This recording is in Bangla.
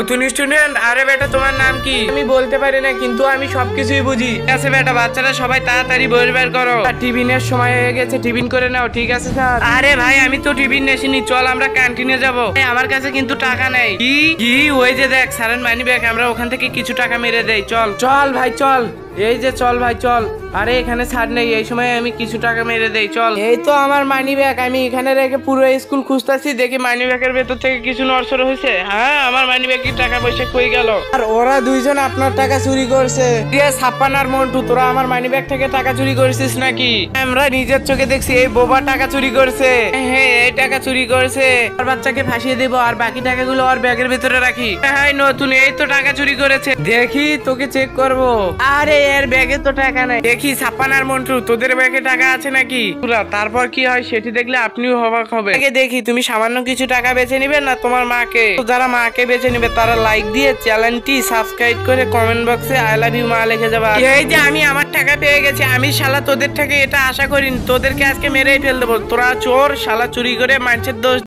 নতুন স্টুডেন্ট? আরে বেটা তোমার নাম কি? আমি বলতে পারি না কিন্তু আমি সবকিছুই বুঝি। ঠিক আছে বেটা, বাচ্চারা সবাই তাড়াতাড়ি বই বের করো, টিফিনের সময় হয়ে গেছে, টিফিন করে নাও। ঠিক আছে স্যার। আরে ভাই আমি তো টিফিন নেছিনি, চল আমরা ক্যান্টিনে যাবো। আমার কাছে কিন্তু টাকা নেই। কি ওই যে দেখ স্যারের মানি ব্যাগ, আমরা ওখান থেকে কিছু টাকা মেরে দেই। চল চল ভাই চল, এই যে চল ভাই চল। আরে এখানে ছাড় নেই, এই সময় আমি কিছু টাকা মেরে দেই। চল। এই তো আমার মানি ব্যাগ, আমি এখানে রেখে পুরো স্কুল খুঁজতেছি, দেখি মানি ব্যাগের ভেতর থেকে কিছু নড়ছড় হয়েছে। হ্যাঁ আমার মানি ব্যাগ কি টাকা পয়সা কই গেল? আর ওরা দুইজন আপনার টাকা চুরি করছে। ছাপ্পান আর মন্টু, তোরা আমার মানি ব্যাগ থেকে টাকা চুরি করেছিস নাকি? আমরা নিজের চোখে দেখছি এই বোবা টাকা চুরি করছে। হ্যাঁ এই টাকা চুরি করছে। আর বাচ্চাকে ফাঁসিয়ে দেবো আর বাকি টাকাগুলো ওর ব্যাগের ভিতরে রাখি। হ্যাঁ নতুন এই তো টাকা চুরি করেছে, দেখি তোকে চেক করবো। আরে এর ব্যাগে তো টাকা নাই। দেখি ছাপ্পান আর মন্টু তোদের ব্যাগে টাকা আছে নাকি? তারপর কি হয় সেটি দেখলে আপনিও অবাক হবেন। দেখি তুমি সামান্য কিছু টাকা বেছে নিবে না তোমার মাকে? যারা মাকে বেছে নিবে তারা লাইক দিয়ে চ্যানেলটি সাবস্ক্রাইব করে কমেন্ট বক্সে আই লাভ ইউ মা লিখে যাবা। এই যে আমি আমার টাকা পেয়ে গেছি, আমি শালা তোদের থেকে এটা আশা করিনি, তোদেরকে আজকে মেরেই ফেল দেবো। তোরা চোর, শালা চুরি করে মানুষের দোষ